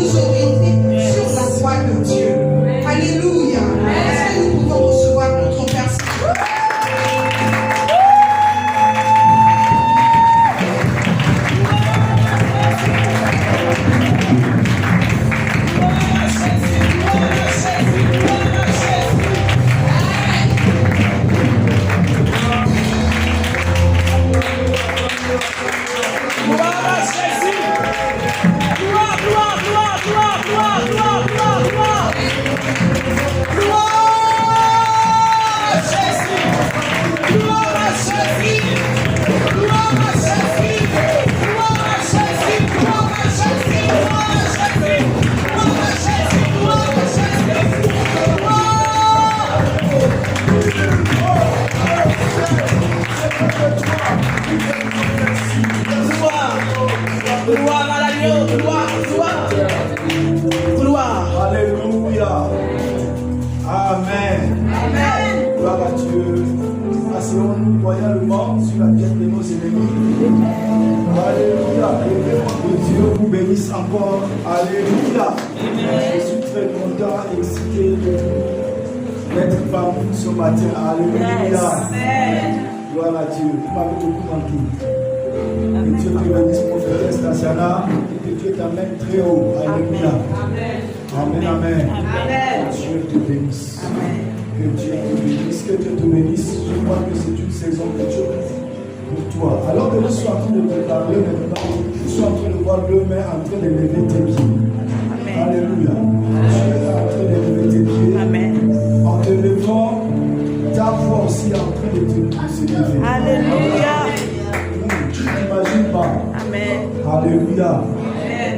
nous orienter sur la voie de Dieu. Alléluia. Est-ce que nous pouvons recevoir notre Père Saint? Gloire à l'agneau, gloire. Alléluia. Amen. Amen. Gloire à Dieu. Asseyons-nous royalement sur la tête de nos ennemis. Alléluia. Que Dieu vous bénisse encore. Alléluia. Je suis très content et excité d'être parmi vous ce matin. Alléluia. Gloire à Dieu. Vous m'avez beaucoup manqué. Que Dieu te bénisse, prophétesse Tatiana, et que Dieu t'amène très haut. Alléluia. Amen, amen. Que Dieu te bénisse. Que Dieu te bénisse. Que Dieu te bénisse. Je crois que c'est une saison de Dieu pour toi. Alors que je suis en train de te parler maintenant, je suis en train de voir deux mains en train de lever tes pieds. Alléluia. Tu es en train de lever tes pieds. Amen. En te levant, ta voix aussi est en train de se lever. Alléluia. Tu n'imagines pas. Amen. Alléluia. Amen.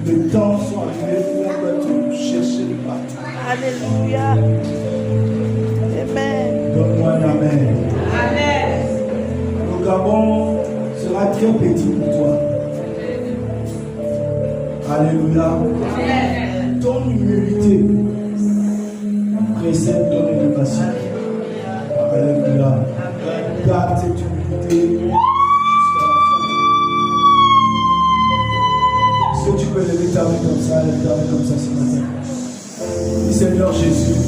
Les temps sont arrivés où on doit te chercher de partout. Alléluia. Amen. Donne-moi un amen. Amen. Le Gabon sera très petit pour toi. Alléluia. Amen. Ton humilité précède ton élévation. Alléluia. Garde cette humilité jusqu'à la fin. Est-ce que tu peux lever ta main comme ça, lever ta main comme ça ce matin? Dis Seigneur Jésus,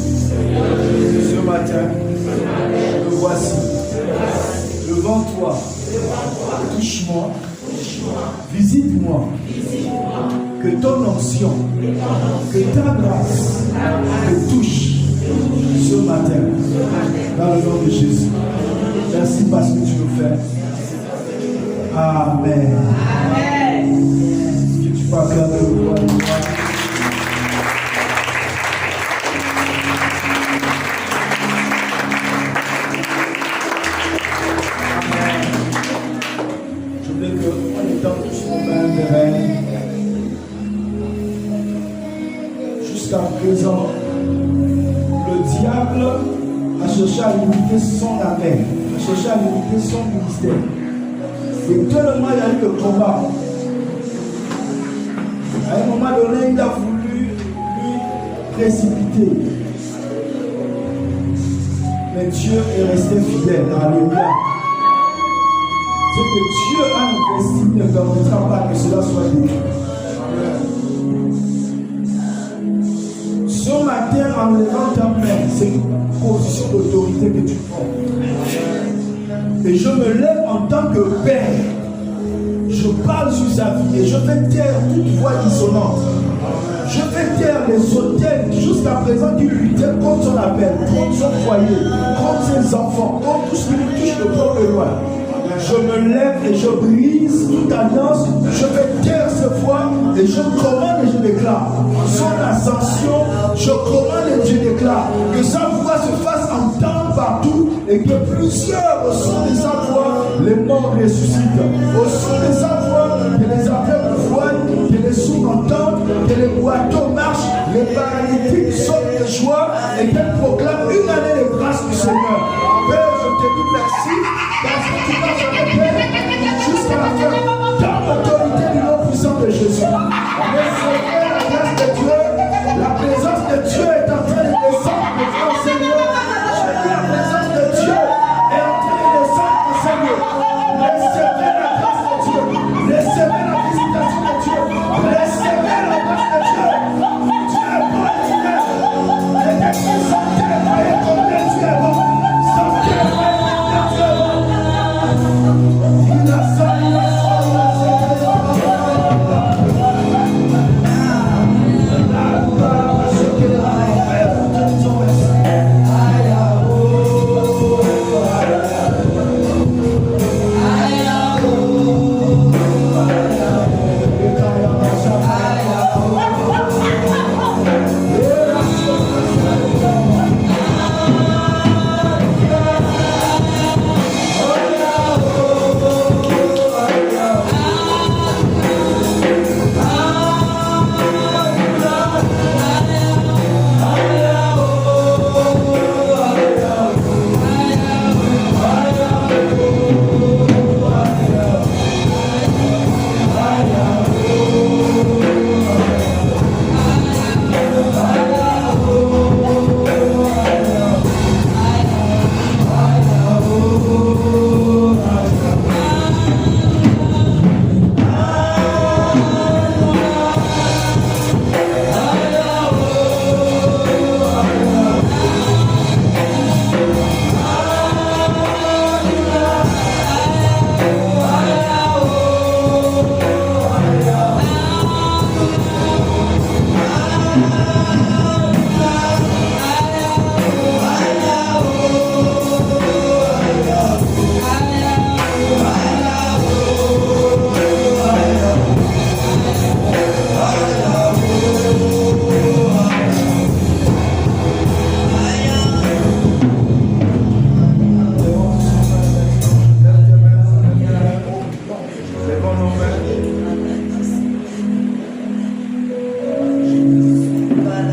ce matin, me voici. Devant toi, touche-moi, visite-moi, que ton onction, que ta grâce me touche ce matin, dans le nom de Jésus. Merci parce que tu le fais. Amen. Que tu parles de toi. Je voulais qu'en étant tous nos mains pérennes, jusqu'à présent, le diable a cherché à limiter son appel, a cherché à limiter son ministère. Et tellement il y a eu le combat. À un moment donné, il a voulu lui précipiter. Mais Dieu est resté fidèle. Alléluia. Ce que Dieu a investi ne permettra pas que cela soit détruit. Ce matin, en levant ta main, c'est une position d'autorité que tu prends. Et je me lève en tant que père. Je parle sur sa vie et je fais taire toute voix dissonante. Je fais taire les autels qui jusqu'à présent qui luttaient contre son appel, contre son foyer, contre ses enfants, contre tout ce qui lui touche de près de loin. Je me lève et je brise toute alliance, je fais taire cette voix et je commande et je déclare son ascension, je commande et je déclare que sa voix se fasse entendre partout et que plusieurs au son de sa voix, les morts ressuscitent. Au son de sa voix, que les aveugles voient, que les sourds entendent, que les boiteux marchent, les paralytiques sautent de joie et qu'elles proclament une année de grâce du Seigneur. Père, je te dis merci parce que tu vas jamais faire jusqu'à la fin dans l'autorité du nom puissant de Jésus. Recevez la grâce de Dieu, la présence de Dieu est en train de descendre en Seigneur. La présence de Dieu est en train de descendre en Seigneur. Recevez la grâce de Dieu, recevez la visitation de Dieu, recevez la grâce de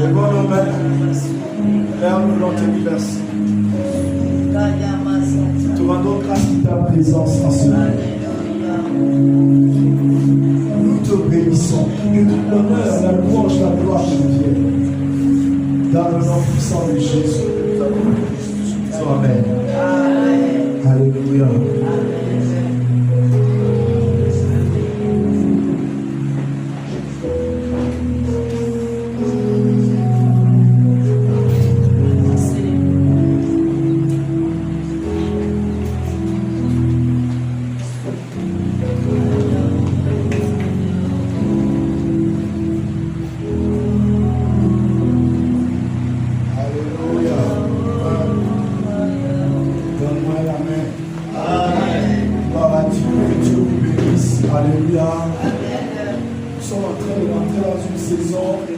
Lèvons nos mains. Père, nous voulons te dire merci. Nous te rendons grâce de ta présence en ce moment. Nous te bénissons. Que tout l'honneur, la louange, la gloire te viennent. Dans le nom puissant de Jésus. Amen. Alléluia. Alléluia. Nous sommes en train de rentrer dans une saison et